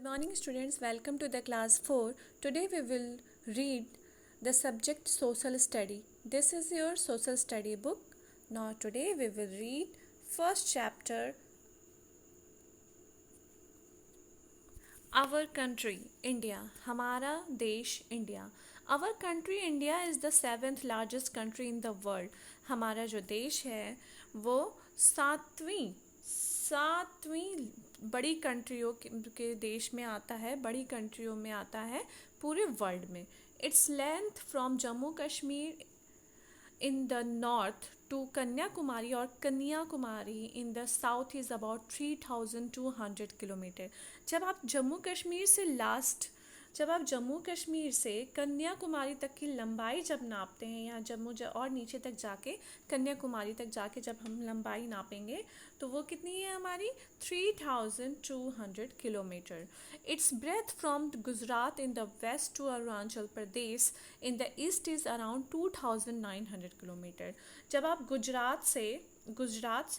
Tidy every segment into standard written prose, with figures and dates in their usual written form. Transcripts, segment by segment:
morning students, welcome to the class 4. Today we will read the subject social study. This is your social study book. Now today we will read first chapter, our country India, हमारा देश India. Our country India is the 7th largest country in the world. हमारा जो देश है वो सातवीं बड़ी कंट्रियों के देश में आता है, बड़ी कंट्रियों में आता है पूरे वर्ल्ड में. Its length from Jammu Kashmir in the north to Kanyakumari or Kanyakumari in the south is about 3200 kilometre. जब आप जम्मू कश्मीर से कन्याकुमारी तक की लंबाई जब नापते हैं, यहाँ और नीचे तक जाके कन्याकुमारी तक जाके जब हम लंबाई नापेंगे तो वो कितनी है हमारी 3200 kilometre. It's breadth from Gujarat in the west to Arunachal Pradesh in the east is around 2900 kilometre. जब आप गुजरात से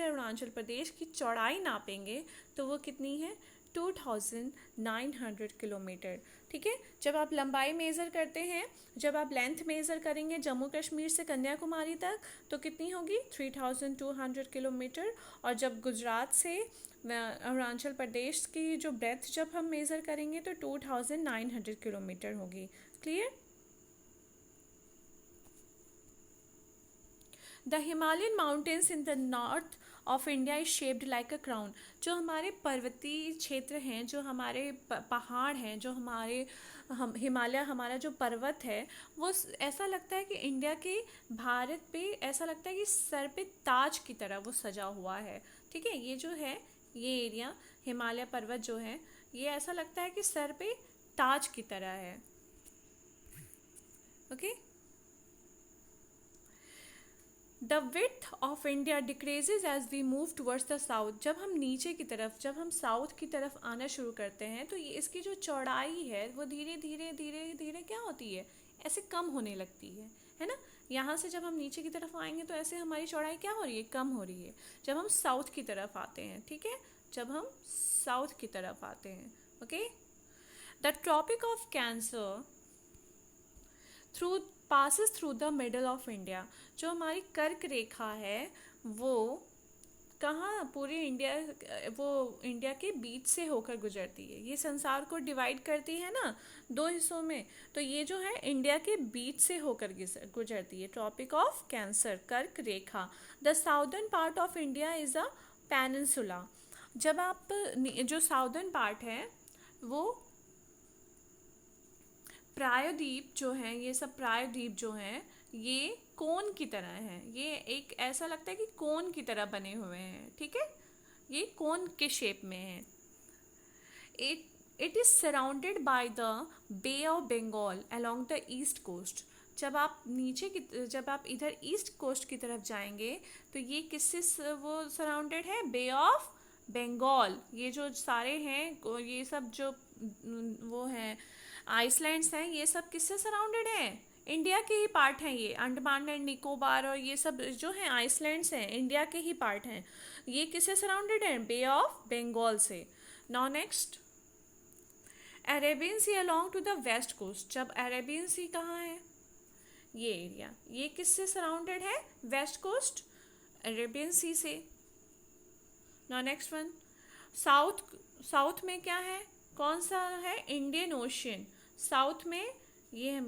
अरुणाचल प्रदेश की चौड़ाई नापेंगे तो वो कितनी है 2900 किलोमीटर. ठीक है. जब आप लंबाई मेज़र करते हैं, जब आप लेंथ मेज़र करेंगे जम्मू कश्मीर से कन्याकुमारी तक तो कितनी होगी 3200 किलोमीटर. और जब गुजरात से अरुणाचल प्रदेश की जो ब्रेथ जब हम मेज़र करेंगे तो 2900 किलोमीटर होगी. Clear. The Himalayan mountains in the north of India is shaped like a crown. जो हमारे पर्वतीय क्षेत्र हैं, जो हमारे पहाड़ हैं, जो हमारे हिमालय हमारा जो पर्वत है वो ऐसा लगता है कि इंडिया के भारत पे ऐसा लगता है कि सर पे ताज की तरह वो सजा हुआ है. ठीक है. ये जो है ये एरिया हिमालय पर्वत जो है ये ऐसा लगता है कि सर पे ताज की तरह है. Okay. The width of India decreases as we move towards the south. जब हम नीचे की तरफ, जब हम साउथ की तरफ आना शुरू करते हैं तो ये इसकी जो चौड़ाई है वो धीरे धीरे क्या होती है, ऐसे कम होने लगती है ना. यहाँ से जब हम नीचे की तरफ आएंगे तो ऐसे हमारी चौड़ाई क्या हो रही है, कम हो रही है. जब हम साउथ की तरफ आते हैं, ठीक है, जब हम साउथ की तरफ आते हैं. Okay. The Tropic of Cancer passes through the middle of India. जो हमारी कर्क रेखा है वो कहाँ पूरे इंडिया के बीच से होकर गुजरती है. ये संसार को डिवाइड करती है ना दो हिस्सों में, तो ये जो है इंडिया के बीच से होकर गुजरती है. ट्रॉपिक ऑफ कैंसर, कर्क रेखा. The southern part of India is a peninsula. जब आप जो साउदर्न पार्ट है वो प्रायद्वीप जो हैं, ये सब प्रायद्वीप जो हैं ये कोन की तरह हैं. ये एक ऐसा लगता है कि कोन की तरह बने हुए हैं. ठीक है. ये कोन के शेप में है. It is surrounded by the Bay of Bengal along the east coast. जब आप इधर ईस्ट कोस्ट की तरफ जाएंगे तो ये किससे वो सराउंडेड है, बे ऑफ बंगाल. ये जो सारे हैं ये सब जो वो हैं आइसलैंड्स हैं ये सब किससे सराउंडेड हैं, इंडिया के ही पार्ट हैं. ये अंडमान एंड निकोबार और ये सब जो हैं आइसलैंड्स हैं इंडिया के ही पार्ट हैं. ये किससे सराउंडेड हैं, बे ऑफ बंगाल से. Now next Arabian Sea along to the west coast. जब अरेबियन सी कहाँ है, ये एरिया, ये किससे सराउंडेड है, वेस्ट कोस्ट अरेबियन सी से. नाउ नेक्स्ट वन साउथ में क्या है, कौन सा है, इंडियन ओशियन. साउथ में ये है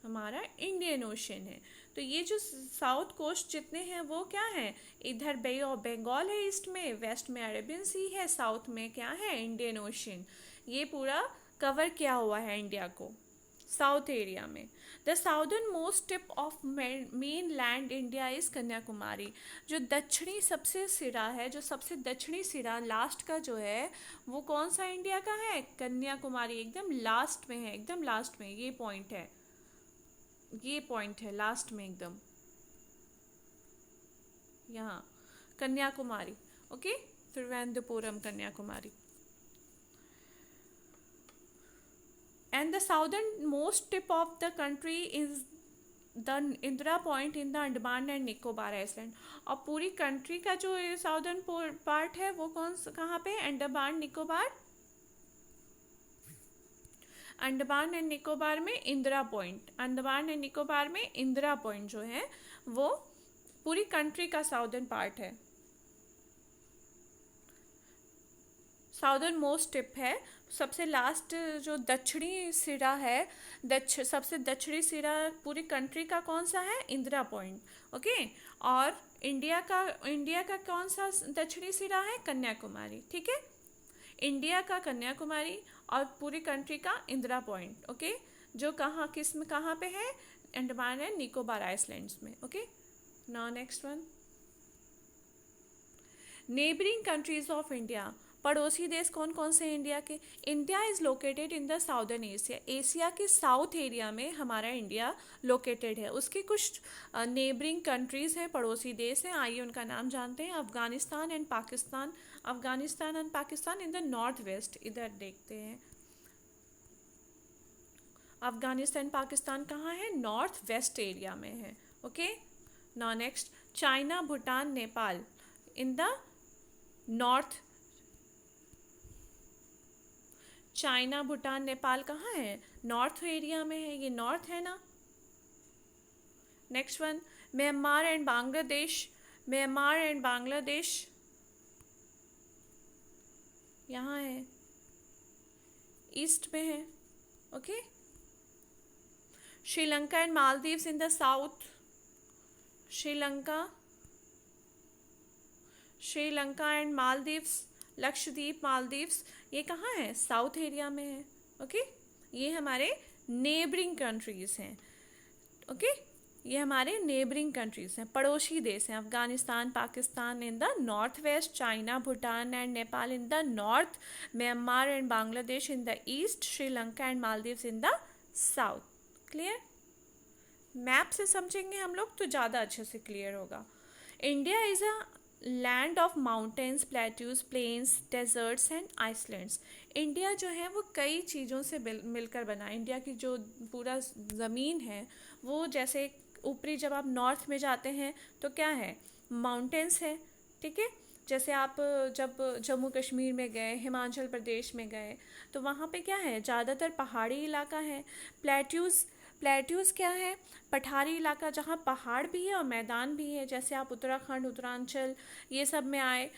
हमारा इंडियन ओशियन है. तो ये जो साउथ कोस्ट जितने हैं वो क्या है, इधर बे ऑफ बंगाल है ईस्ट में, वेस्ट में अरेबियन सी है, साउथ में क्या है, इंडियन ओशियन. ये पूरा कवर किया हुआ है इंडिया को साउथ एरिया में. The southern most tip of main land India is Kanyakumari. जो दक्षिणी सबसे सिरा है, जो सबसे दक्षिणी सिरा लास्ट का जो है वो कौन सा इंडिया का है, कन्याकुमारी. एकदम लास्ट में है, एकदम लास्ट में ये पॉइंट है लास्ट में एकदम यहाँ Kanyakumari. Okay. Thiruvananthapuram Kanyakumari. And the southernmost tip of the country is the Indira point in the Andaman and Nicobar island. और पूरी कंट्री का जो साउदर्न पार्ट है वो कहाँ पे, अंडमान निकोबार अंडमान एंड निकोबार में इंदिरा पॉइंट, अंडमान एंड निकोबार में इंदिरा पॉइंट जो है वो पूरी कंट्री का साउदर्न पार्ट है, साउदर्न मोस्ट टिप है। सबसे लास्ट जो दक्षिणी सिरा है, सबसे दक्षिणी सिरा पूरी कंट्री का कौन सा है, इंदिरा पॉइंट, ओके। और इंडिया का कौन सा दक्षिणी सिरा है, कन्याकुमारी, ठीक है। इंडिया का कन्याकुमारी और पूरी कंट्री का इंदिरा पॉइंट, ओके, जो कहाँ पे है, अंडमान एंड निकोबार आइसलैंड्स में, okay. Now next one, neighbouring countries of India, पड़ोसी देश कौन कौन से इंडिया के। India is located in the southern Asia, Asia के साउथ एरिया में हमारा इंडिया लोकेटेड है। उसके कुछ नेबरिंग कंट्रीज हैं, पड़ोसी देश हैं, आइए उनका नाम जानते हैं। Afghanistan and Pakistan, Afghanistan and Pakistan in the north west, इधर देखते हैं। अफगानिस्तान पाकिस्तान कहाँ है, नॉर्थ वेस्ट एरिया में है, okay. Now next, China Bhutan Nepal in the north, China Bhutan Nepal कहाँ है, नॉर्थ एरिया में है, ये नॉर्थ है ना। Next one, Myanmar and Bangladesh, Myanmar and Bangladesh यहाँ है, ईस्ट में है, okay. Sri Lanka and Maldives in the south, Sri Lanka and Maldives, Lakshadweep Maldives, ये कहाँ है, साउथ एरिया में है, ओके। ये हमारे नेबरिंग कंट्रीज हैं, ओके, ये हमारे नेबरिंग कंट्रीज हैं, पड़ोसी देश हैं। Afghanistan Pakistan in the north west, China Bhutan and Nepal in the north, Myanmar and Bangladesh in the east, Sri Lanka and Maldives in the south. Clear, map से समझेंगे हम लोग तो ज़्यादा अच्छे से क्लियर होगा। India is a land of mountains, plateaus, plains, deserts and islands. India जो है वो कई चीज़ों से मिलकर बना है। इंडिया की जो पूरा ज़मीन है वो, जैसे ऊपरी जब आप नॉर्थ में जाते हैं तो क्या है, माउंटेन्स है, ठीक है। जैसे आप जब जम्मू कश्मीर में गए, हिमाचल प्रदेश में गए, तो वहाँ पे क्या है, ज़्यादातर पहाड़ी इलाका है। प्लेट्यूज़ क्या है, पठारी इलाका जहाँ पहाड़ भी है और मैदान भी है। जैसे आप उत्तराखंड, उत्तरांचल ये सब में आए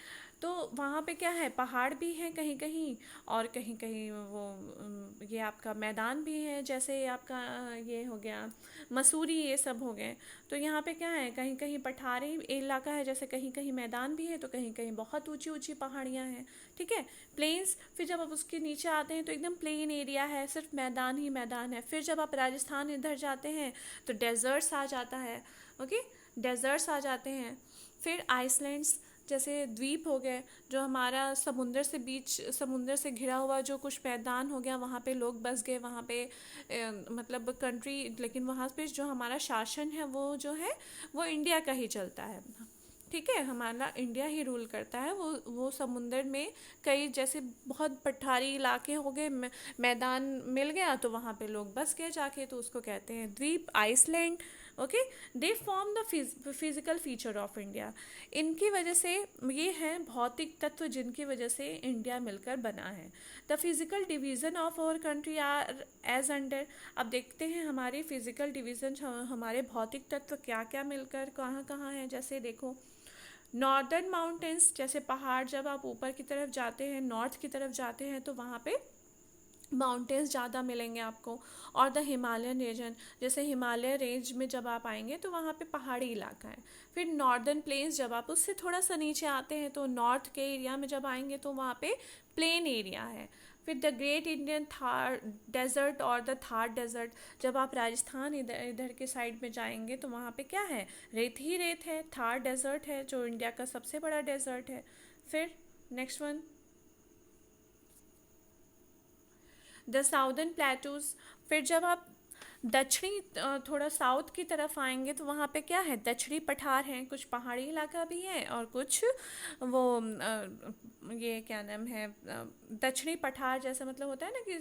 तो वहाँ पे क्या है, पहाड़ भी है कहीं कहीं, और कहीं कहीं वो ये आपका मैदान भी है। जैसे आपका ये हो गया मसूरी, ये सब हो गए। तो यहाँ पे क्या है, कहीं कहीं पठारी इलाका है, जैसे कहीं कहीं मैदान भी है, तो कहीं कहीं बहुत ऊंची ऊंची पहाड़ियाँ हैं, ठीक है। प्लेन्स, फिर जब आप उसके नीचे आते हैं तो एकदम प्लेन एरिया है, सिर्फ मैदान ही मैदान है। फिर जब आप राजस्थान इधर जाते हैं तो डेजर्ट्स आ जाता है, ओके, डेजर्ट्स आ जाते हैं। फिर आइसलैंड्स, जैसे द्वीप हो गए, जो हमारा समुंदर से घिरा हुआ जो कुछ मैदान हो गया, वहाँ पे लोग बस गए, वहाँ पे मतलब कंट्री, लेकिन वहाँ पे जो हमारा शासन है वो जो है वो इंडिया का ही चलता है, ठीक है, हमारा इंडिया ही रूल करता है। वो समुंदर में कई जैसे बहुत पठारी इलाके हो गए, मैदान मिल गया तो वहाँ पे लोग बस गए जाके, तो उसको कहते हैं द्वीप, island, okay. They form the physical feature of India. इनकी वजह से ये हैं भौतिक तत्व जिनकी वजह से इंडिया मिलकर बना है। The physical division of our country are as under. अब देखते हैं हमारे फिजिकल डिवीज़न, हमारे भौतिक तत्व क्या क्या मिलकर कहाँ कहाँ हैं। जैसे देखो, नॉर्दर्न माउंटेन्स, जैसे पहाड़, जब आप ऊपर की तरफ जाते हैं, नॉर्थ की तरफ जाते हैं, तो वहाँ पे माउंटेन्स ज़्यादा मिलेंगे आपको। और द हिमालयन रीजन, जैसे हिमालय रेंज में जब आप आएंगे तो वहाँ पे पहाड़ी इलाका है। फिर नॉर्दर्न प्लेन्स, जब आप उससे थोड़ा सा नीचे आते हैं तो नॉर्थ के एरिया में जब आएंगे तो वहाँ पे प्लेन एरिया है। फिर the great Indian Thar desert और द थार डेजर्ट, जब आप राजस्थान इधर के साइड में जाएंगे तो वहाँ पे क्या है, रेत ही रेत है। थार डेजर्ट है जो इंडिया का सबसे बड़ा डेजर्ट है। फिर next one, the southern plateaus. फिर जब आप दक्षिणी थोड़ा साउथ की तरफ आएंगे तो वहाँ पे क्या है, दक्षिणी पठार हैं, कुछ पहाड़ी इलाका भी है और कुछ वो ये क्या नाम है, दक्षिणी पठार जैसा मतलब होता है ना कि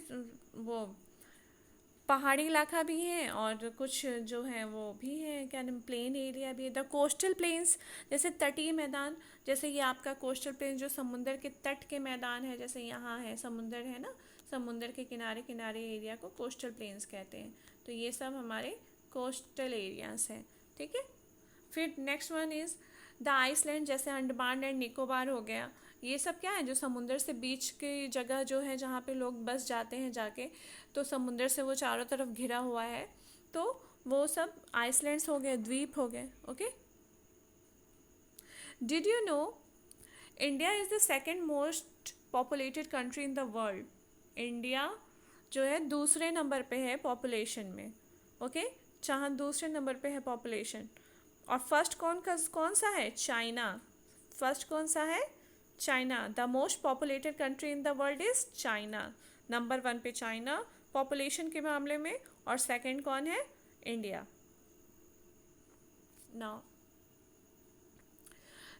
वो पहाड़ी इलाका भी है और कुछ जो है वो भी है, क्या नाम, प्लेन एरिया भी है। द कोस्टल प्लेन्स, जैसे तटीय मैदान, जैसे ये आपका कोस्टल प्लेन जो समुंदर के तट के मैदान है, जैसे यहाँ है समुंदर है ना, समुंदर के किनारे किनारे एरिया को कोस्टल प्लेन्स कहते हैं। तो ये सब हमारे कोस्टल एरियाज हैं, ठीक है। फिर next one is the island, जैसे अंडमान एंड निकोबार हो गया। ये सब क्या है, जो समुंदर से बीच की जगह जो है, जहाँ पे लोग बस जाते हैं जाके, तो समुंदर से वो चारों तरफ घिरा हुआ है, तो वो सब आइसलैंड्स हो गए, द्वीप हो गए, okay. Did you know India is the second most populated country in the world. India जो है दूसरे नंबर पे है पॉपुलेशन में, ओके। जहाँ दूसरे नंबर पे है पॉपुलेशन, और फर्स्ट कौन सा है, चाइना। फर्स्ट कौन सा है, China. The most populated country in the world is China. Number 1 पे चाइना पॉपुलेशन के मामले में, और सेकंड कौन है, India. Now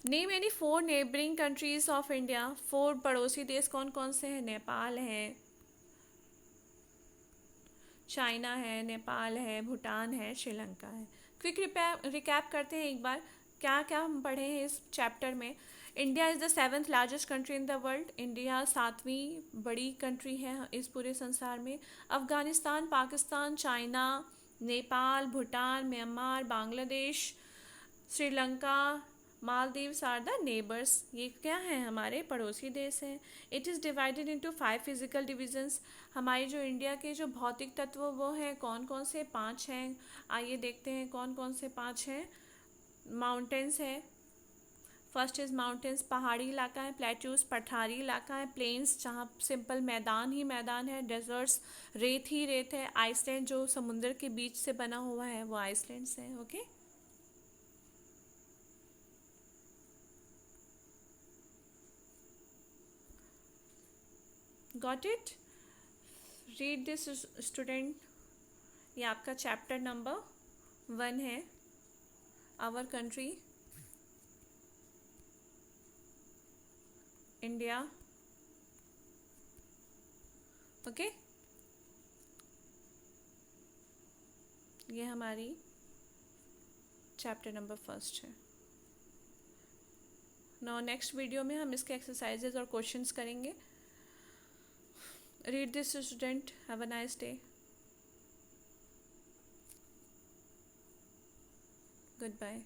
name any 4 neighbouring countries of India. 4 पड़ोसी देश कौन कौन से हैं, नेपाल है, चाइना है, नेपाल है, भूटान है, श्रीलंका है। क्विक रिकैप करते हैं एक बार, क्या क्या हम पढ़े हैं इस चैप्टर में। India is the 7th largest country in the world. India 7वीं बड़ी कंट्री है इस पूरे संसार में। Afghanistan, Pakistan, China, Nepal, Bhutan, Myanmar, Bangladesh, Sri Lanka, Maldives are the neighbours. ये क्या हैं, हमारे पड़ोसी देश हैं। It is divided into 5 physical divisions. हमारी जो इंडिया के जो भौतिक तत्व वो हैं कौन कौन से, 5 हैं। आइए देखते हैं कौन कौन से 5 हैं। माउंटेन्स है, फर्स्ट इज़ माउंटेन्स, पहाड़ी इलाका है। प्लेट्यूज, पठारी इलाका है। प्लेन्स, जहाँ सिंपल मैदान ही मैदान है। डेजर्ट्स, रेत ही रेत है। आइसलैंड, जो समुद्र के बीच से बना हुआ है, वो आइसलैंड्स हैं, okay. Got it. Read this student. ये आपका चैप्टर नंबर 1 है, आवर कंट्री इंडिया, ओके। ये हमारी चैप्टर नंबर 1 है। नाउ नेक्स्ट वीडियो में हम इसके एक्सरसाइजेज और क्वेश्चंस करेंगे। Read this student, have a nice day, good bye.